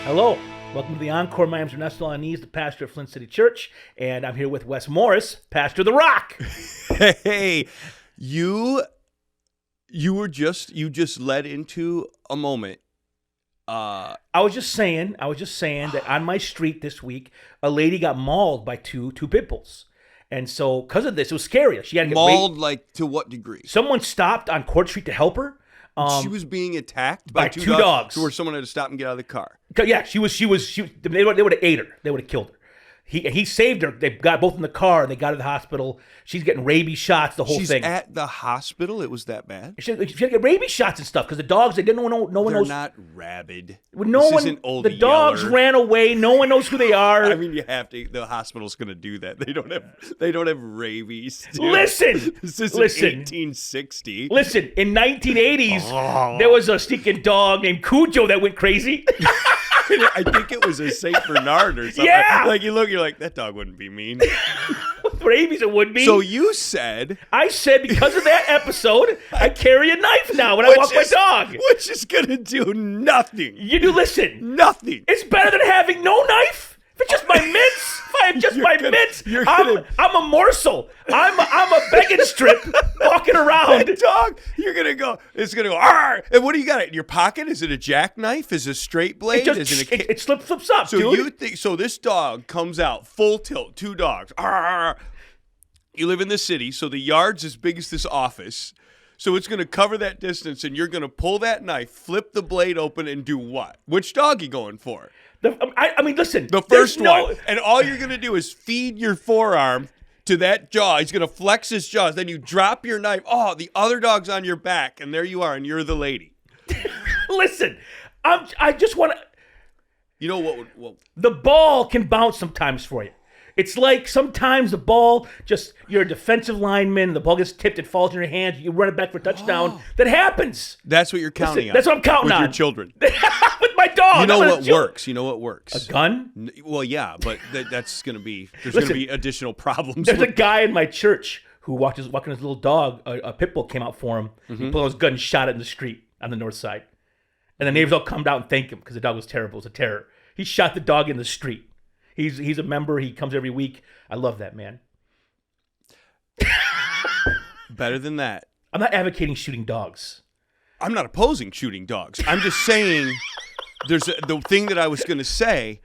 Hello, welcome to the Encore. My name's Ernesto Anís, the pastor of Flint City Church, and I'm here with Wes Morris, pastor of The Rock. Hey, you just led into a moment. I was just saying that on my street this week, a lady got mauled by two pit bulls. And so, because of this, it was scary. She had to get Mauled, like, to what degree? Someone stopped on Court Street to help her. She was being attacked by two dogs. To where someone had to stop and get out of the car. Yeah, they would have ate her. They would have killed her. He saved her. They got both in the car and they got her to the hospital. She's getting rabies shots, the whole thing. She's at the hospital? It was that bad? She had to get rabies shots and stuff because the dogs, they didn't know. No one knows. They're not rabid. Isn't old the dogs Yeller. Ran away. No one knows who they are. I mean, you have to. The hospital's going to do that. They don't have rabies. Dude. Listen. This is 1860. Listen, in 1980s, there was a stinking dog named Cujo that went crazy. I think it was a Saint Bernard or something. Yeah. Like, you're like, that dog wouldn't be mean. With rabies, it would be. So you said... I said because of that episode, I carry a knife now when I walk my dog. Which is going to do nothing. You do listen. Nothing. It's better than having no knife. If it's just my mitts, if I have just my mitts, I'm a morsel. I'm a begging strip walking around. That dog, it's going to go, arr! And what do you got in your pocket? Is it a jackknife? Is it a straight blade? It flips up, so dude. So this dog comes out, full tilt, two dogs. Arr! You live in the city, so the yard's as big as this office. So it's going to cover that distance, and you're going to pull that knife, flip the blade open, and do what? Which dog you going for? I mean, listen. The first one. And all you're going to do is feed your forearm to that jaw. He's going to flex his jaws. Then you drop your knife. Oh, the other dog's on your back. And there you are, and you're the lady. Listen, I just want to. You know what? The ball can bounce sometimes for you. It's like sometimes the ball you're a defensive lineman, the ball gets tipped, it falls in your hands, you run it back for a touchdown. Oh. That happens. That's what you're counting on. That's what I'm counting on. With your children. With my dog. You know what works. You know what works. A gun? Well, yeah, but that's going to be, there's going to be additional problems. There's a guy in my church who walking his little dog, a pit bull came out for him. Mm-hmm. He pulled out his gun and shot it in the street on the north side. And the neighbors all come out and thank him because the dog was terrible. It was a terror. He shot the dog in the street. He's a member. He comes every week. I love that man. Better than that. I'm not advocating shooting dogs. I'm not opposing shooting dogs. I'm just saying the thing that I was going to say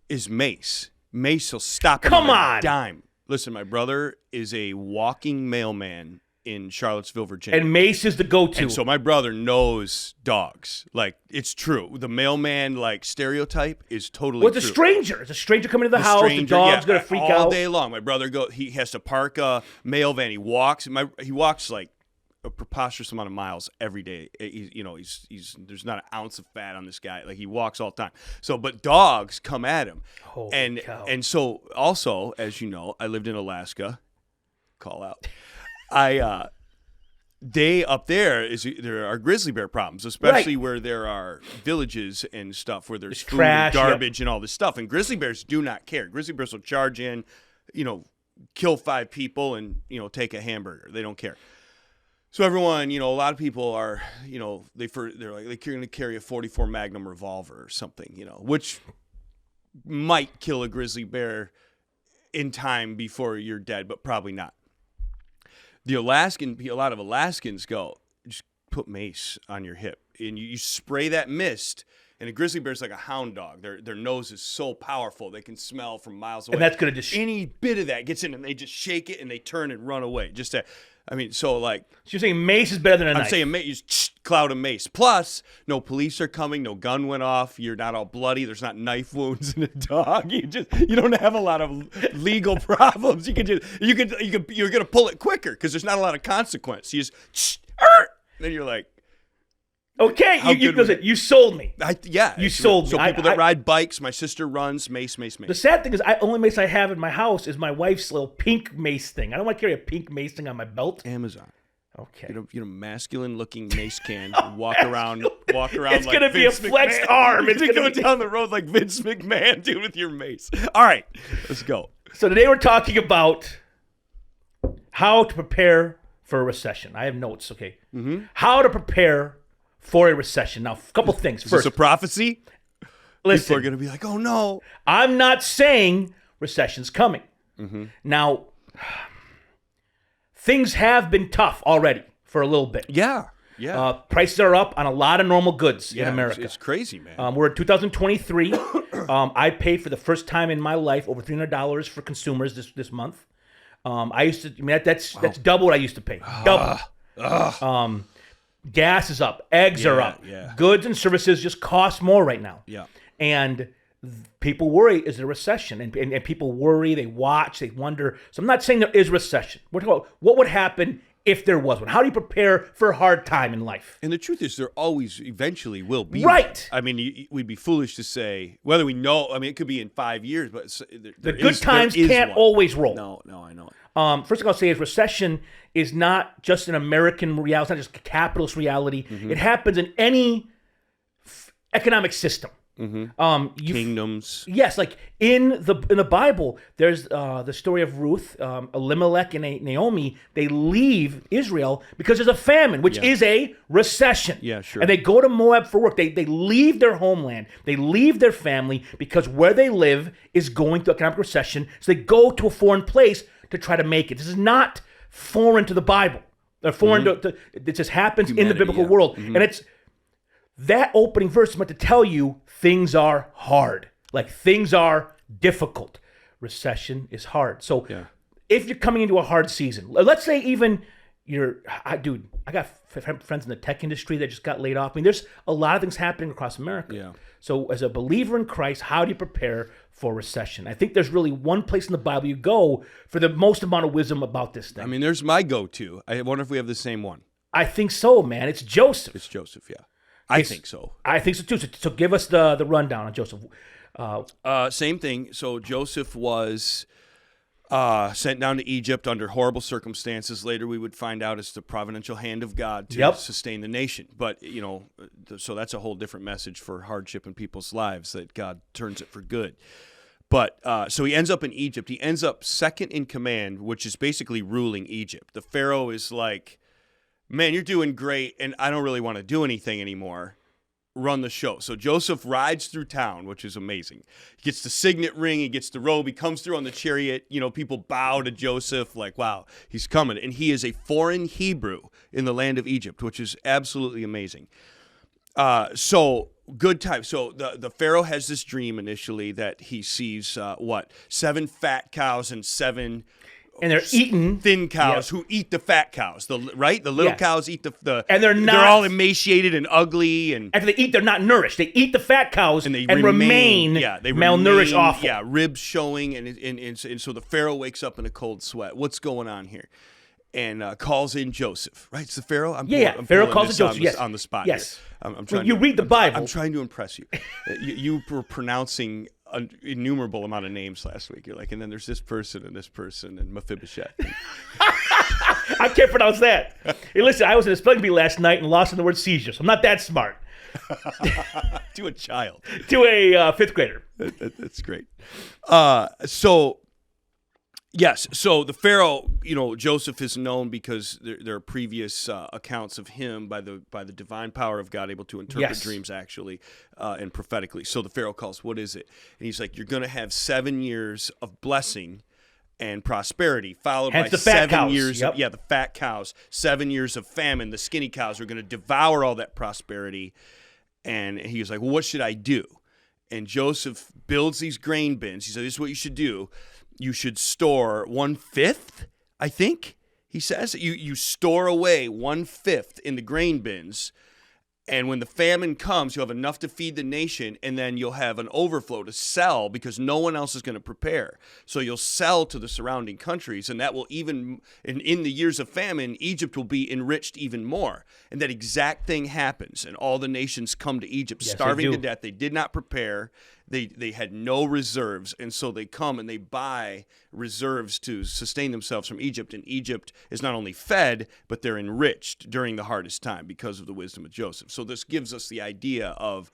is mace. Mace will stop him on a dime. Listen, my brother is a walking mailman in Charlottesville, Virginia. And mace is the go-to. And so my brother knows dogs. Like, it's true. The mailman, like, stereotype is totally true. It's a stranger. It's a stranger coming to the house. The dog's going to freak out. All day long. My brother, he has to park a mail van. He walks, like, a preposterous amount of miles every day. He's there's not an ounce of fat on this guy. Like, he walks all the time. So, but dogs come at him. Holy cow. And so, also, as you know, I lived in Alaska. Call out. They up there are grizzly bear problems, especially where there are villages and stuff where there's food trash, and garbage and all this stuff. And grizzly bears do not care. Grizzly bears will charge in, kill 5 people and, take a hamburger. They don't care. So everyone, a lot of people are, they're going to carry a 44 Magnum revolver or something, which might kill a grizzly bear in time before you're dead, but probably not. A lot of Alaskans go, just put mace on your hip, and you spray that mist. And a grizzly bear is like a hound dog. Their nose is so powerful they can smell from miles away. And that's gonna any bit of that gets in, and they just shake it and they turn and run away. So you're saying mace is better than a knife? I'm saying mace, cloud of mace. Plus, no police are coming, no gun went off, you're not all bloody, there's not knife wounds in a dog. You don't have a lot of legal problems. You're gonna pull it quicker because there's not a lot of consequence. You just then you're like, okay, you sold me. You sold me. So people that ride bikes, my sister runs mace. The sad thing is, only mace I have in my house is my wife's little pink mace thing. I don't want to carry a pink mace thing on my belt. Amazon. Okay. Masculine-looking mace can. Walk around. It's like gonna be Vince a flexed McMahon. arm. It's gonna go down the road like Vince McMahon, dude, with your mace. All right, let's go. So today we're talking about how to prepare for a recession. I have notes. Okay. Mm-hmm. How to prepare for a recession. Now, a couple things. Is this a prophecy? Listen, people are going to be like, oh no. I'm not saying recession's coming. Now, things have been tough already for a little bit. Yeah. Prices are up on a lot of normal goods in America. It's crazy, man. We're in 2023. I paid for the first time in my life over $300 for consumers this month. That's double what I used to pay. Double. Gas is up. Eggs are up. Yeah. Goods and services just cost more right now. Yeah. And people worry, is there a recession? And people worry, they watch, they wonder. So I'm not saying there is recession. We're talking about what would happen if there was one. How do you prepare for a hard time in life? And the truth is, there always eventually will be. Right. I mean, we'd be foolish to say whether we know. I mean, it could be in 5 years, but the good times can't always roll. No, I know it. First thing I'll say is recession is not just an American reality. It's not just a capitalist reality. It happens in any economic system. Kingdoms. Yes, like in the Bible, there's the story of Ruth, Elimelech, and Naomi. They leave Israel because there's a famine, which is a recession. Yeah, sure. And they go to Moab for work. They leave their homeland. They leave their family because where they live is going through economic recession. So they go to a foreign place to try to make it. This is not foreign to the Bible. Or foreign to it just happens in the biblical world, and it's. That opening verse is meant to tell you things are hard. Like things are difficult. Recession is hard. So if you're coming into a hard season, let's say even I got friends in the tech industry that just got laid off. I mean, there's a lot of things happening across America. Yeah. So as a believer in Christ, how do you prepare for recession? I think there's really one place in the Bible you go for the most amount of wisdom about this thing. I mean, there's my go-to. I wonder if we have the same one. I think so, man. It's Joseph. It's Joseph, yeah. I think so. I think so too. So give us the rundown on Joseph. Same thing. So Joseph was sent down to Egypt under horrible circumstances. Later, we would find out it's the providential hand of God to sustain the nation. But so that's a whole different message for hardship in people's lives, that God turns it for good. But so he ends up in Egypt. He ends up second in command, which is basically ruling Egypt. The Pharaoh is like, man, you're doing great, and I don't really want to do anything anymore. Run the show. So Joseph rides through town, which is amazing. He gets the signet ring, he gets the robe, he comes through on the chariot. People bow to Joseph like, wow, he's coming. And he is a foreign Hebrew in the land of Egypt, which is absolutely amazing. So good time. So the Pharaoh has this dream initially that he sees 7 fat cows and 7... And they're eating thin cows who eat the fat cows. The little cows eat the and they're all emaciated and ugly, and after they eat, they're not nourished. They eat the fat cows and remain malnourished, awful. Yeah, ribs showing, and so the Pharaoh wakes up in a cold sweat. What's going on here? And calls in Joseph. Right, it's the Pharaoh. Pharaoh calls in Joseph. Yes, on the spot. Yes, here. I'm trying. You read the Bible. I'm trying to impress you. You were pronouncing an innumerable amount of names last week. You're like, and then there's this person and Mephibosheth. I can't pronounce that. Hey, listen, I was in a spelling bee last night and lost in the word seizure, so I'm not that smart. To a child. To a fifth grader. That's great. Yes, so the Pharaoh, Joseph is known because there are previous accounts of him by the divine power of God able to interpret dreams actually and prophetically. So the Pharaoh calls, what is it? And he's like, you're going to have 7 years of blessing and prosperity, followed by 7 years. The fat cows, 7 years of famine. The skinny cows are going to devour all that prosperity. And he was like, well, what should I do? And Joseph builds these grain bins. He said, this is what you should do. You should store 1/5, I think he says. You store away 1/5 in the grain bins, and when the famine comes, you'll have enough to feed the nation, and then you'll have an overflow to sell because no one else is going to prepare. So you'll sell to the surrounding countries, and that will in the years of famine, Egypt will be enriched even more. And that exact thing happens, and all the nations come to Egypt starving to death. They did not prepare. They had no reserves, and so they come and they buy reserves to sustain themselves from Egypt, and Egypt is not only fed, but they're enriched during the hardest time because of the wisdom of Joseph. So this gives us the idea of,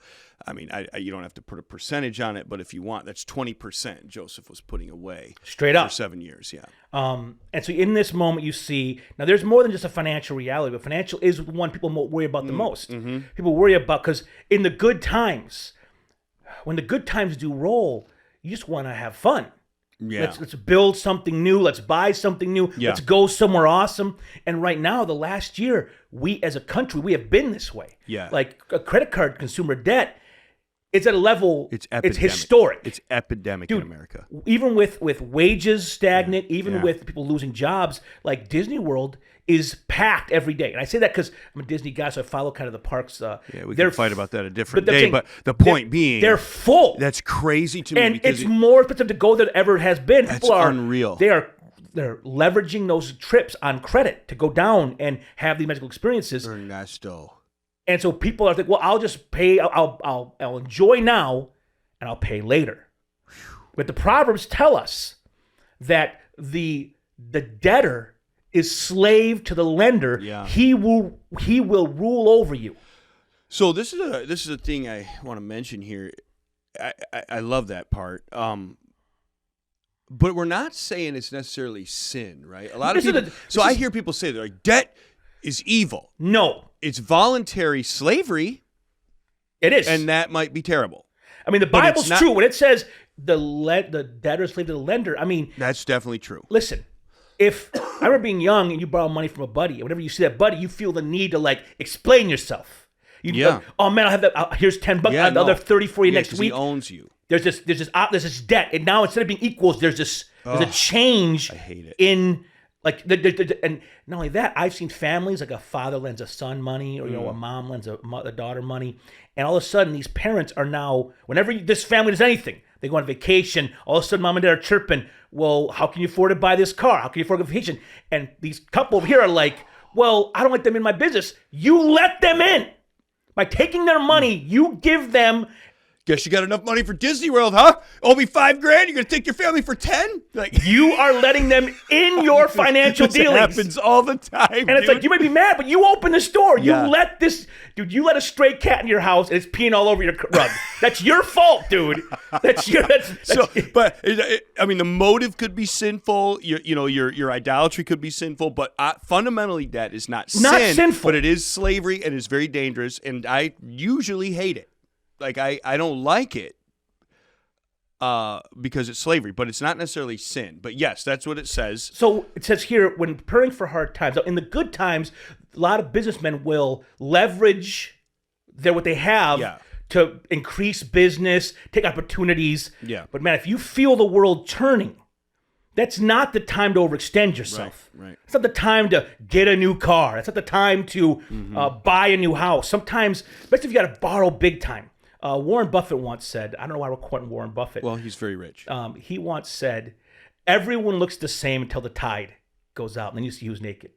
you don't have to put a percentage on it, but if you want, that's 20% Joseph was putting away straight up for 7 years, And so in this moment you see, now there's more than just a financial reality, but financial is the one people worry about the most. People worry about, because in the good times, when the good times do roll, you just want to have fun. Yeah. Let's build something new. Let's buy something new. Yeah. Let's go somewhere awesome. And right now, the last year, we as a country, we have been this way. Yeah. Like a credit card consumer debt, it's at a level, It's epidemic. it's historic. It's epidemic Dude, in America. Even with wages stagnant, even with people losing jobs, like Disney World is packed every day. And I say that because I'm a Disney guy, so I follow kind of the parks. We can fight about that a different but day. But the point being, they're full. That's crazy to me. And because it's more expensive to go than it ever has been. That's People are unreal. They're leveraging those trips on credit to go down and have these magical experiences. Ernesto. And so people are like, well, I'll just pay. I'll enjoy now, and I'll pay later. But the Proverbs tell us that the debtor is slave to the lender. Yeah. He will rule over you. So this is a thing I want to mention here. I love that part. But we're not saying it's necessarily sin, right? A lot of people. I hear people say that like debt is evil. No, it's voluntary slavery. It is, and that might be terrible. I mean, the Bible's true when it says the debtor is slave to the lender. I mean, that's definitely true. Listen. If I remember being young and you borrow money from a buddy, and whenever you see that buddy, you feel the need to like explain yourself. Like, oh man, I'll have that. Here's $10. I'll have the other 30 for you next week. He owns you. There's this debt, and now instead of being equals, there's a change. I hate it. In like and not only that, I've seen families like a father lends a son money, or a mom lends a daughter money, and all of a sudden these parents are now whenever this family does anything, they go on vacation. All of a sudden, mom and dad are chirping. Well, how can you afford to buy this car? How can you afford a vacation? And these couple over here are like, well, I don't let them in my business. You let them in. By taking their money, you give them. Guess you got enough money for Disney World, huh? Owe me $5,000. You're gonna take your family for 10? Like you are letting them in your financial dealings. It happens all the time. And it's like you might be mad, but you open the store. You let this dude. You let a stray cat in your house, and it's peeing all over your rug. That's your fault, dude. That's your. I mean, the motive could be sinful. Your idolatry could be sinful, but fundamentally, that is not sinful. But it is slavery, and it's very dangerous. And I usually hate it. Like, I don't like it because it's slavery, but it's not necessarily sin. But yes, that's what it says. So it says here, when preparing for hard times, in the good times, a lot of businessmen will leverage what they have to increase business, take opportunities. Yeah. But man, if you feel the world turning, that's not the time to overextend yourself. Right. It's not the time to get a new car. It's not the time to buy a new house. Sometimes, especially if you got to borrow big time. Warren Buffett once said, I don't know why we're quoting Warren Buffett. Well, he's very rich. He once said, everyone looks the same until the tide goes out, and then you see who's naked.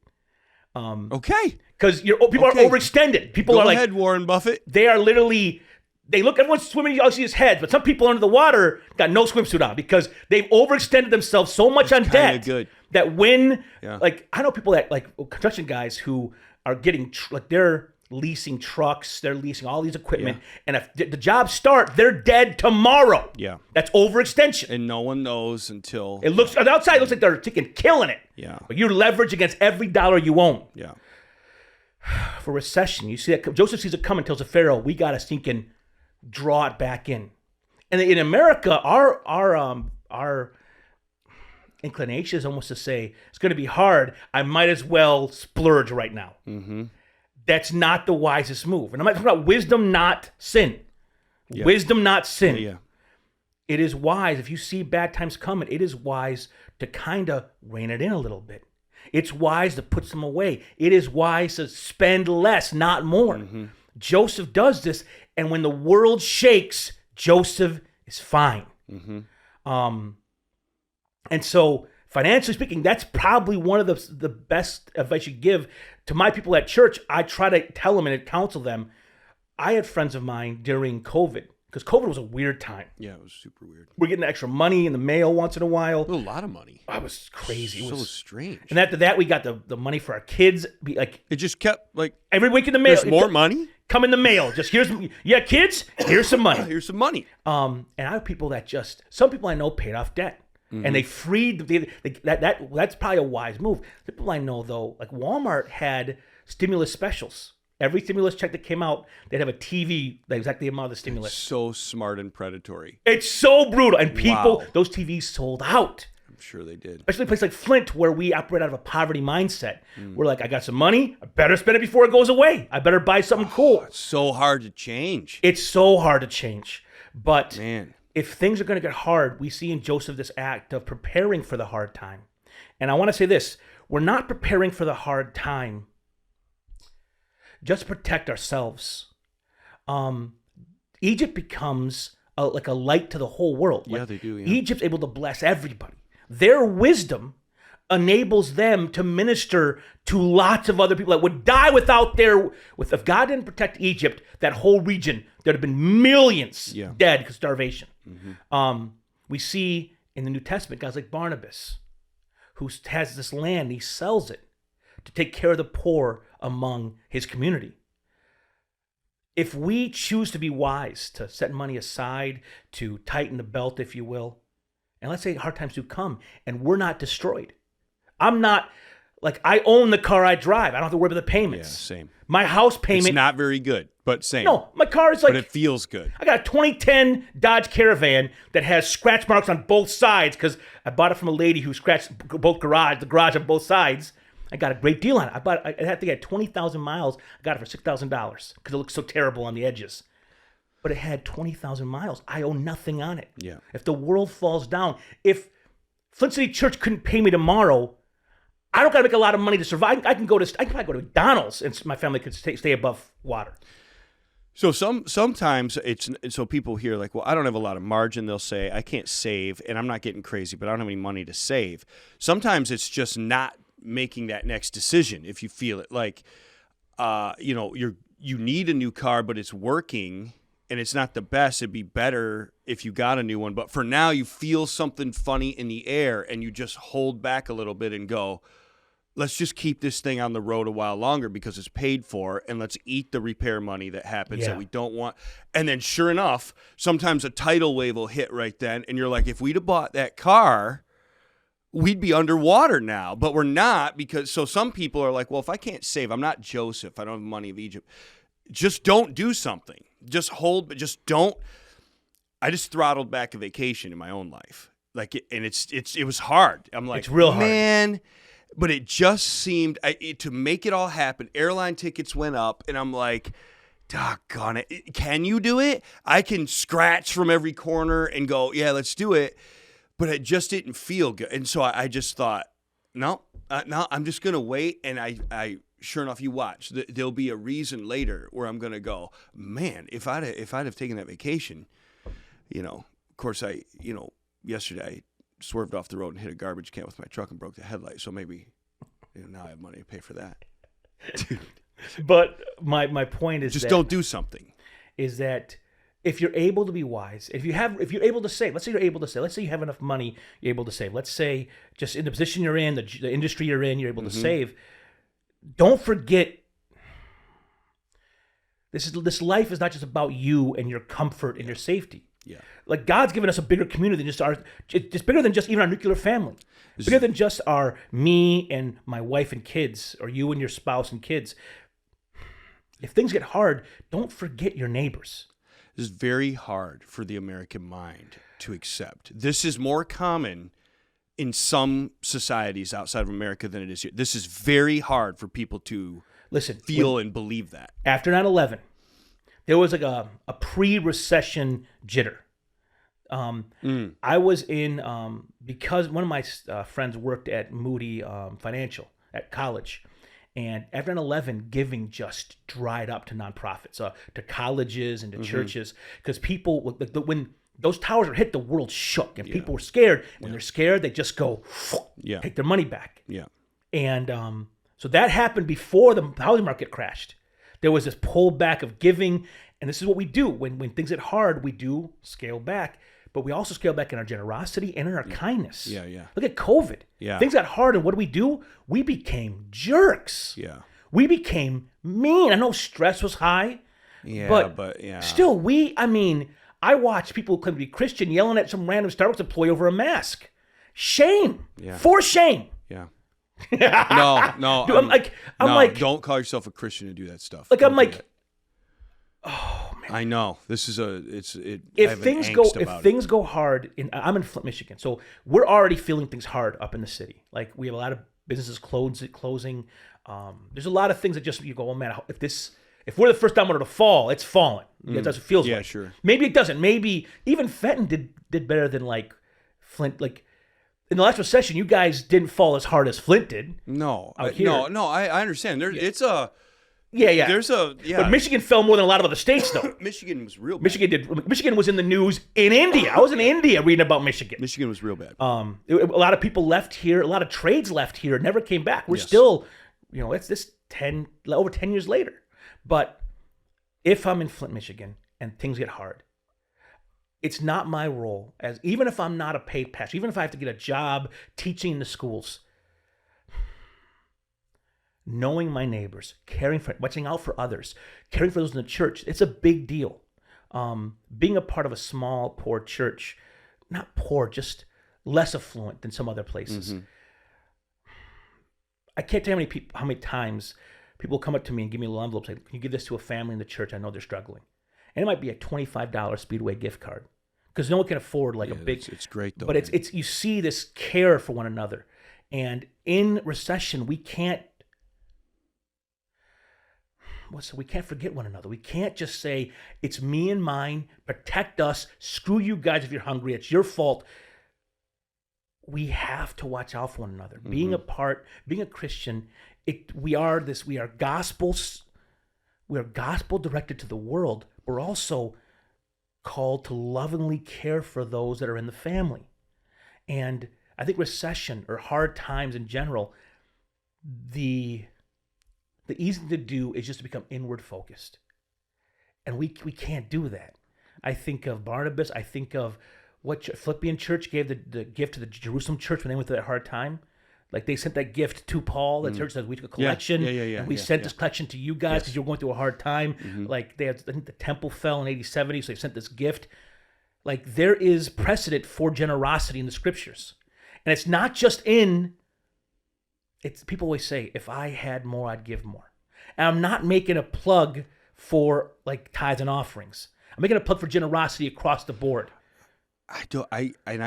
Okay. Because people are overextended. People are like, go ahead, Warren Buffett. They are literally, everyone's swimming, you all see his head, but some people under the water got no swimsuit on because they've overextended themselves so much on debt that when, I know people that, like construction guys who are getting, they're leasing trucks, they're leasing all these equipment, and if the jobs start, they're dead tomorrow. Yeah. That's overextension. And no one knows until... It looks, on the outside, it looks like they're killing it. Yeah. But you're leveraged against every dollar you own. Yeah. For recession, you see that Joseph sees it coming, tells the Pharaoh, we got to sink and draw it back in. And in America, our inclination is almost to say, it's going to be hard, I might as well splurge right now. Mm-hmm. That's not the wisest move. And I'm not talking about wisdom, not sin. Yeah. Wisdom, not sin. Yeah. It is wise, if you see bad times coming, it is wise to kind of rein it in a little bit. It's wise to put some away. It is wise to spend less, not more. Mm-hmm. Joseph does this, and when the world shakes, Joseph is fine. Mm-hmm. And so, financially speaking, that's probably one of the best advice you give to my people at church. I try to tell them and counsel them. I had friends of mine during COVID, because COVID was a weird time. Yeah, it was super weird. We're getting extra money in the mail once in a while. A lot of money. I was crazy. It was strange. And after that, we got the money for our kids. It just kept, every week in the mail. There's more money? Come in the mail. Just kids, here's some money. Here's some money. And I have people that some people I know paid off debt. Mm-hmm. And they freed that's probably a wise move. The people I know though, like Walmart had stimulus specials Every stimulus check that came out, they'd have a TV that exactly the amount of the stimulus. So smart and predatory. It's so brutal. And people, those TVs sold out. I'm sure they did. Especially a place like Flint, where we operate out of a poverty mindset. We're like, I got some money. I better spend it before it goes away. I better buy something cool. It's so hard to change. It's so hard to change. But Man. if things are going to get hard, we see in Joseph this act of preparing for the hard time. And I want to say this. We're not preparing for the hard time just to protect ourselves. Egypt becomes like a light to the whole world. Yeah, like, they do. Yeah. Egypt's able to bless everybody. Their wisdom enables them to minister to lots of other people that would die without if God didn't protect Egypt, that whole region, there'd have been millions dead because of starvation. We see in the New Testament guys like Barnabas, who has this land, he sells it to take care of the poor among his community. If we choose to be wise, to set money aside, to tighten the belt, if you will, and let's say hard times do come and we're not destroyed. I'm not, like, I own the car I drive. I don't have to worry about the payments. Yeah, same. My house payment. It's not very good, but same. No, my car is like. But it feels good. I got a 2010 Dodge Caravan that has scratch marks on both sides because I bought it from a lady who scratched the garage on both sides. I got a great deal on it. I had to get 20,000 miles. I got it for $6,000 because it looked so terrible on the edges. But it had 20,000 miles. I owe nothing on it. Yeah. If the world falls down, if Flint City Church couldn't pay me tomorrow, I don't got to make a lot of money to survive. I can probably go to McDonald's and my family could stay above water. So sometimes so people hear like, well, I don't have a lot of margin. They'll say I can't save, and I'm not getting crazy, but I don't have any money to save. Sometimes it's just not making that next decision. If you feel it, like, you need a new car, but it's working. And it's not the best. It'd be better if you got a new one. But for now, you feel something funny in the air and you just hold back a little bit and go, let's just keep this thing on the road a while longer because it's paid for, and let's eat the repair money that happens that we don't want. And then sure enough, sometimes a tidal wave will hit right then. And you're like, if we'd have bought that car, we'd be underwater now. But we're not, because so some people are like, well, if I can't save, I'm not Joseph. I don't have money of Egypt. Just don't do something. Just hold, but just don't. I just throttled back a vacation in my own life. Like, it was hard. I'm like, it's real hard, man. But it just seemed to make it all happen. Airline tickets went up, and I'm like, doggone it. Can you do it? I can scratch from every corner and go, yeah, let's do it. But it just didn't feel good. And so I just thought, no, I'm just going to wait. And I sure enough, you watch. There'll be a reason later where I'm going to go, man, if I'd have taken that vacation, of course, yesterday I swerved off the road and hit a garbage can with my truck and broke the headlight. So maybe now I have money to pay for that. But my point is just don't do something. Is that if you're able to be wise, if you're able to save, let's say you're able to save, let's say you have enough money, you're able to save. Let's say just in the position you're in, the industry you're in, you're able to save. Don't forget, this life is not just about you and your comfort and your safety. Yeah. Like, God's given us a bigger community than just it's bigger than just even our nuclear family. It's bigger than just me and my wife and kids, or you and your spouse and kids. If things get hard, don't forget your neighbors. This is very hard for the American mind to accept. This is more common in some societies outside of America than it is here. This is very hard for people to feel and believe that. After 9/11, there was like a pre-recession jitter. I was in, because one of my friends worked at Moody Financial at college. And after 9/11, giving just dried up to nonprofits, to colleges and to churches, because people, when those towers were hit, the world shook, and people were scared. When they're scared, they just go, take their money back. Yeah. And so that happened before the housing market crashed. There was this pullback of giving, and this is what we do. When things get hard, we do scale back, but we also scale back in our generosity and in our kindness. Yeah, yeah. Look at COVID. Yeah. Things got hard, and what do? We became jerks. Yeah. We became mean. I know stress was high. Yeah, but still, I watch people who claim to be Christian yelling at some random Starbucks employee over a mask. Shame. Yeah. For shame. Yeah. No. Dude, I'm like, don't call yourself a Christian and do that stuff. Like, Don't I'm do like, that. oh man. I know this is I If have an things angst go, about if it. things go hard, I'm in Flint, Michigan, so we're already feeling things hard up in the city. Like we have a lot of businesses closing. There's a lot of things that just you go, oh man, if we're the first domino to fall, it's fallen. That's what it feels like. Yeah, sure. Maybe it doesn't. Maybe even Fenton did better than like Flint. Like in the last recession, you guys didn't fall as hard as Flint did. No, out I here. I understand. It's a Yeah. There's a But Michigan fell more than a lot of other states, though. Michigan was real bad. Michigan was in the news in India. I was in India reading about Michigan. Michigan was real bad. A lot of people left here. A lot of trades left here. Never came back. We're Yes. still, it's this over 10 years later. But if I'm in Flint, Michigan, and things get hard, it's not my role as even if I'm not a paid pastor, even if I have to get a job teaching in the schools. Knowing my neighbors, watching out for others, caring for those in the church, it's a big deal. Being a part of a small, poor church, not poor, just less affluent than some other places. Mm-hmm. I can't tell you how many times people come up to me and give me a little envelope, say, can you give this to a family in the church? I know they're struggling. And it might be a $25 Speedway gift card because no one can afford a big. It's great though. But it's you see this care for one another. And in recession, we can't forget one another. We can't just say, it's me and mine, protect us, screw you guys if you're hungry, it's your fault. We have to watch out for one another. Mm-hmm. Being a Christian, we are gospel directed to the world. We're also called to lovingly care for those that are in the family. And I think recession or hard times in general, the easy thing to do is just to become inward focused. And we can't do that. I think of Barnabas. I think of what Philippian church gave the gift to the Jerusalem church when they went through that hard time. Like they sent that gift to Paul. The church said, we took a collection. And we sent this collection to you guys because you were going through a hard time. Mm-hmm. Like I think the temple fell in AD 70, so they sent this gift. Like there is precedent for generosity in the scriptures. And it's not just people always say, if I had more, I'd give more. And I'm not making a plug for like tithes and offerings. I'm making a plug for generosity across the board. I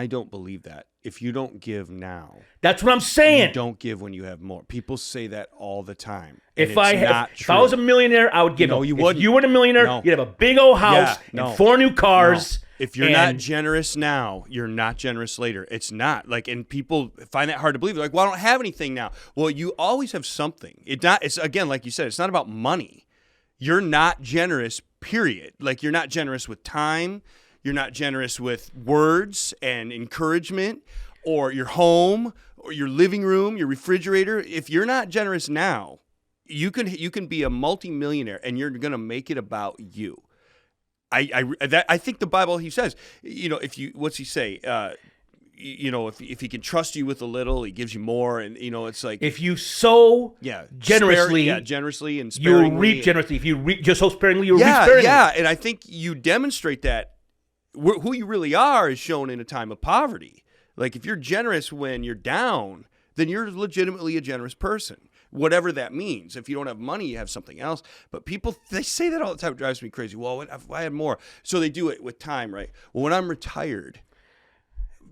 don't believe that. If you don't give now, that's what I'm saying. You don't give when you have more. People say that all the time. If I was a millionaire, I would give. No, you wouldn't. If you were a millionaire, you'd have a big old house and 4 new cars. No. If you're not generous now, you're not generous later. It's not and people find that hard to believe. They're like, well, I don't have anything now. Well, you always have something. It's again, like you said, it's not about money. You're not generous, period. Like you're not generous with time. You're not generous with words and encouragement or your home or your living room, your refrigerator. If you're not generous now, you can be a multimillionaire and you're going to make it about you. I think the Bible, he says, what's he say? If he can trust you with a little, he gives you more. And, it's like, if you sow generously, generously and sparingly, you'll reap generously. If you reap just so sparingly, you'll reap sparingly. Yeah. And I think you demonstrate that who you really are is shown in a time of poverty. Like if you're generous when you're down, then you're legitimately a generous person. Whatever that means. If you don't have money, you have something else. But people, they say that all the time. It drives me crazy. Well, if I had more. So they do it with time, right? Well, when I'm retired,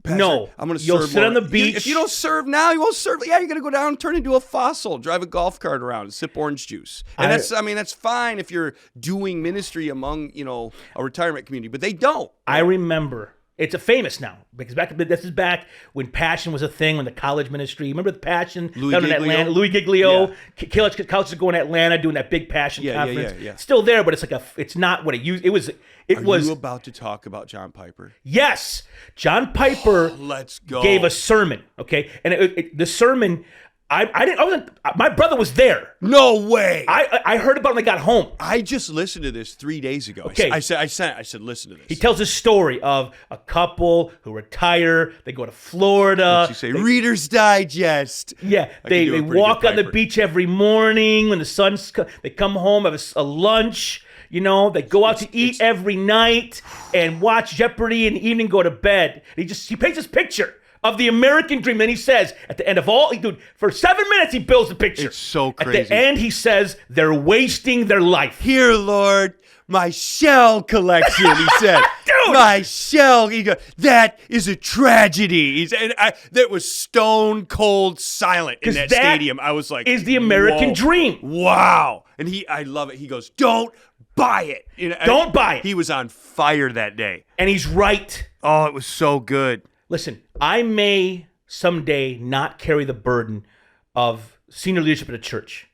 Pastor, I'm going to serve you'll sit more. On the beach. If you don't serve now, you won't serve. Yeah, you're going to go down and turn into a fossil, drive a golf cart around and sip orange juice. And that's fine if you're doing ministry among, a retirement community, but they don't. I remember. It's a famous now because this is back when Passion was a thing, when the college ministry. Remember the Passion down in Atlanta? Louis Giglio, colleges are going to Atlanta doing that big Passion conference. Yeah. Still there, but it's not what it used. Are you about to talk about John Piper? Yes, John Piper. Let's go. Gave a sermon. Okay, and the sermon. My brother was there. No way. I heard about it when I got home. I just listened to this 3 days ago. Okay. I said, listen to this. He tells a story of a couple who retire. They go to Florida. What's he say? Reader's Digest. Yeah. They walk on the beach every morning when the sun's they come home, have a lunch. They go out to eat every night and watch Jeopardy in the evening, go to bed. He paints this picture of the American dream. Then he says, at the end of all, dude, for 7 minutes, he builds the picture. It's so crazy. At the end, he says, they're wasting their life. Here, Lord, my shell collection, he said. Dude! My shell. He goes, that is a tragedy. That was stone cold silent in that stadium. I was like, is the American dream. Wow. And I love it. He goes, don't buy it. Don't buy it. He was on fire that day. And he's right. Oh, it was so good. Listen, I may someday not carry the burden of senior leadership at a church.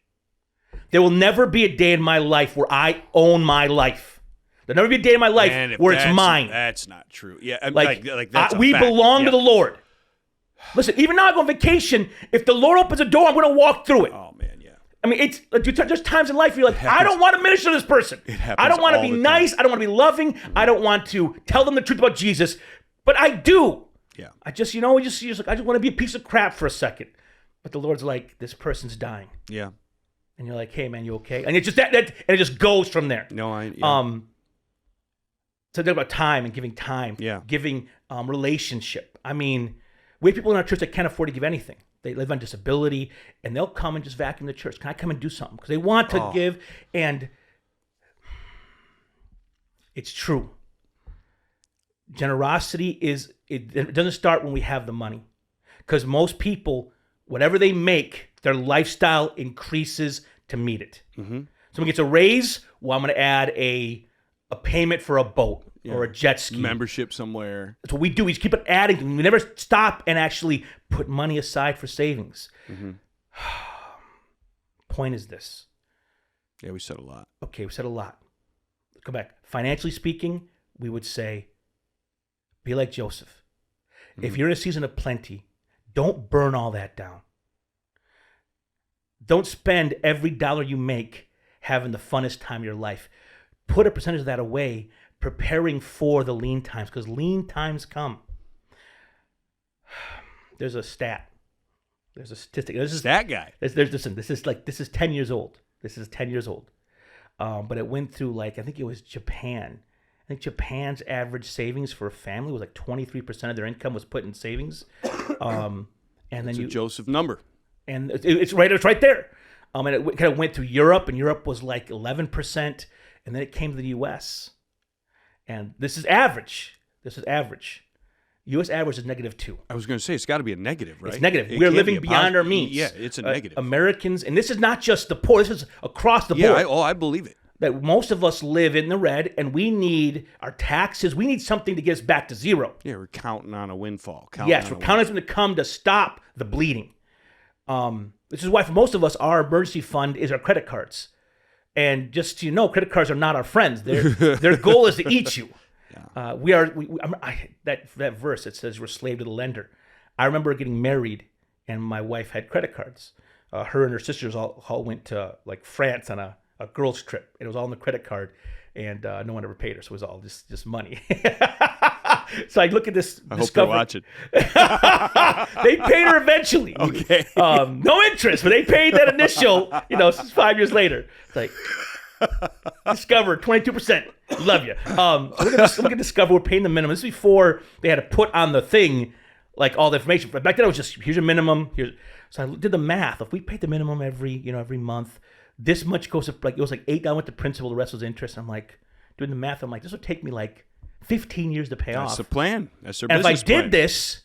There will never be a day in my life where I own my life. There'll never be a day in my life where it's mine. That's not true. Yeah, we belong to the Lord. Listen, even now I go on vacation, if the Lord opens a door, I'm going to walk through it. Oh, man, yeah. I mean, there's times in life where you're like, I don't want to minister to this person. I don't want to be nice. I don't want to be loving. I don't want to tell them the truth about Jesus. But I do. Yeah. I just, I just want to be a piece of crap for a second. But the Lord's like, this person's dying. Yeah. And you're like, hey, man, you okay? And it just and it just goes from there. No, So think about time and giving time. Yeah. Giving relationship. I mean, we have people in our church that can't afford to give anything. They live on disability, and they'll come and just vacuum the church. Can I come and do something? Because they want to give, and it's true. Generosity it doesn't start when we have the money. Because most people, whatever they make, their lifestyle increases to meet it. Mm-hmm. Someone gets a raise, well, I'm going to add a payment for a boat or a jet ski. Membership somewhere. That's what we do. We just keep it adding. We never stop and actually put money aside for savings. Mm-hmm. Point is this. Yeah, we said a lot. Okay, we said a lot. Let's go back. Financially speaking, we would say, be like Joseph. Mm-hmm. If you're in a season of plenty, don't burn all that down. Don't spend every dollar you make having the funnest time of your life. Put a percentage of that away, preparing for the lean times, because lean times There's a stat. There's a statistic. Stat guy. Listen, this is 10 years old. But it went through I think it was Japan. I think Japan's average savings for a family was 23% of their income was put in savings. And then it's a Joseph number. And it's right there. And it kind of went through Europe, and Europe was 11%, and then it came to the U.S. And this is average. U.S. average is -2. I was going to say, it's got to be a negative, right? It's negative. We're living beyond our means. Yeah, it's a negative. Americans, and this is not just the poor, this is across the board. I believe it. That most of us live in the red, and we need our taxes. We need something to get us back to zero. Yeah, we're counting on a windfall. We're counting on something to come to stop the bleeding. This is why for most of us, our emergency fund is our credit cards. And just so you know, credit cards are not our friends. Their goal is to eat you. Yeah. That verse, it says we're slave to the lender. I remember getting married, and my wife had credit cards. Her and her sisters all went to France on a girls trip. It was all on the credit card, and no one ever paid her, so it was all just money. So I look at this. I hope they're watching. They paid her eventually. Okay. No interest, but they paid that initial. 5 years later. It's like Discover 22%. Love you. Look at Discover. We're paying the minimum. This is before they had to put on the thing all the information. But back then it was just here's your minimum. So I did the math. If we paid the minimum every month, this much goes up. It was $8. I went to principal. The rest was interest. I'm doing the math. I'm this will take me 15 years to pay off. That's the plan. That's their business plan. And if I did this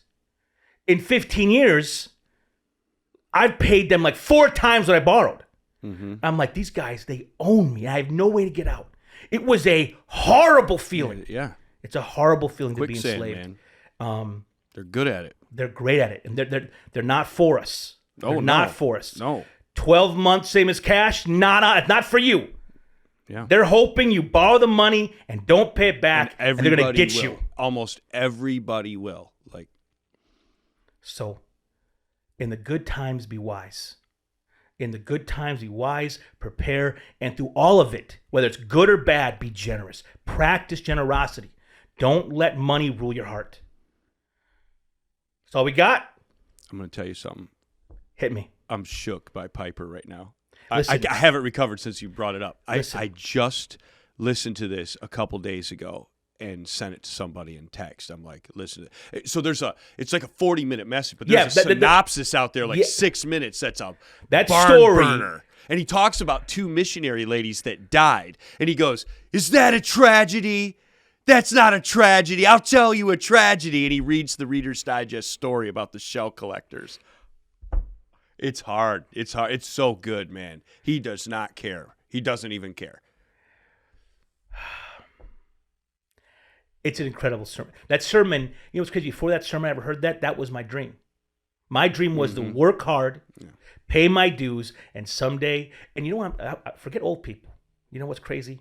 in 15 years, I've paid them 4 times what I borrowed. Mm-hmm. I'm these guys, they own me. I have no way to get out. It was a horrible feeling. Yeah. It's a horrible feeling to be enslaved. Man. They're good at it. They're great at it. And they're not for us. They're not for us. No. 12 months, same as cash, not for you. Yeah. They're hoping you borrow the money and don't pay it back, and they're going to get you. Almost everybody will. So, in the good times, be wise. In the good times, be wise, prepare, and through all of it, whether it's good or bad, be generous. Practice generosity. Don't let money rule your heart. That's all we got. I'm going to tell you something. Hit me. I'm shook by Piper right now. I haven't recovered since you brought it up. I just listened to this a couple days ago, and sent it to somebody in text. I'm like, listen. So it's like a 40-minute message, but there's a synopsis out there, like 6 minutes. That's a that barn story. burner. And he talks about 2 missionary ladies that died. And he goes, is that a tragedy? That's not a tragedy. I'll tell you a tragedy. And he reads the Reader's Digest story about the shell collectors. It's hard. It's hard. It's so good, man. He does not care. He doesn't even care. It's an incredible sermon. That sermon, you know what's crazy? Before that sermon I ever heard that was my dream. My dream was to work hard, pay my dues, and someday, and you know what? I forget old people. You know what's crazy?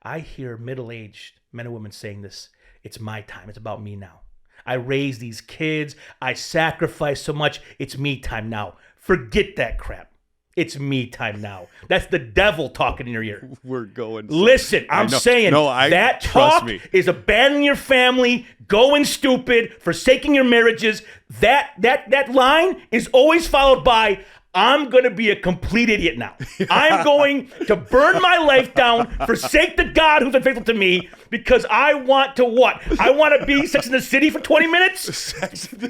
I hear middle-aged men and women saying this. It's my time. It's about me now. I raised these kids. I sacrificed so much. It's me time now. Forget that crap. It's me time now. That's the devil talking in your ear. We're going. Listen, I'm saying that talk is abandoning your family, going stupid, forsaking your marriages. That line is always followed by, I'm going to be a complete idiot now. I'm going to burn my life down, forsake the God who's been faithful to me, because I want to what? I want to be Sex in the City for 20 minutes?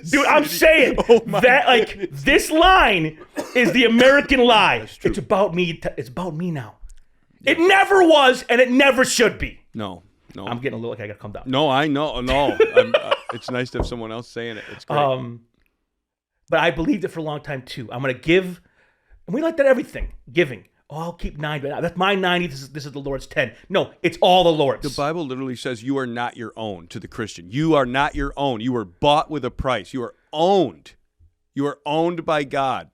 Dude, I'm saying that, like, this line is the American lie. It's about me. It's about me now. Yeah. It never was, and it never should be. No. I'm getting a little, like, I got to calm down. No, I know. No. It's nice to have someone else saying it. It's great. But I believed it for a long time, too. I'm going to give. And we like that everything. Giving. Oh, I'll keep 9. But that's my 90. This is the Lord's 10. No, it's all the Lord's. The Bible literally says you are not your own to the Christian. You are not your own. You were bought with a price. You are owned. You are owned by God.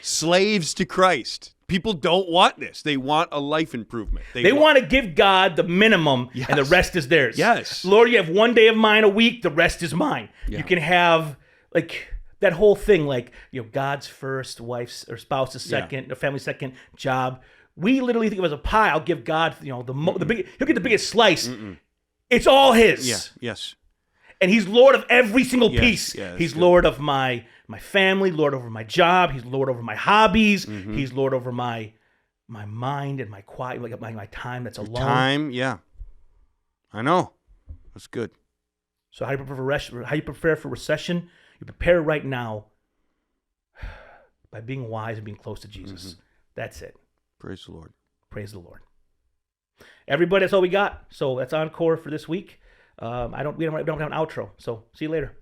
Slaves to Christ. People don't want this. They want a life improvement. They want to give God the minimum, and the rest is theirs. Yes. Lord, you have 1 day of mine a week. The rest is mine. Yeah. You can have, like, that whole thing, like, you know, God's first, wife's or spouse's second, or family second, job. We literally think of it as a pie. I'll give God, you know, the big. He'll get the biggest slice. It's all his. Yeah. Yes. And he's Lord of every single piece. Yeah, he's good. Lord of my family, Lord over my job. He's Lord over my hobbies. He's Lord over my mind and my quiet, like my time that's alone. Time, yeah. I know. That's good. So how do you prepare for recession? You prepare right now by being wise and being close to Jesus. That's it. Praise the Lord. Praise the Lord. Everybody, that's all we got. So that's Encore for this week. We don't have an outro. So see you later.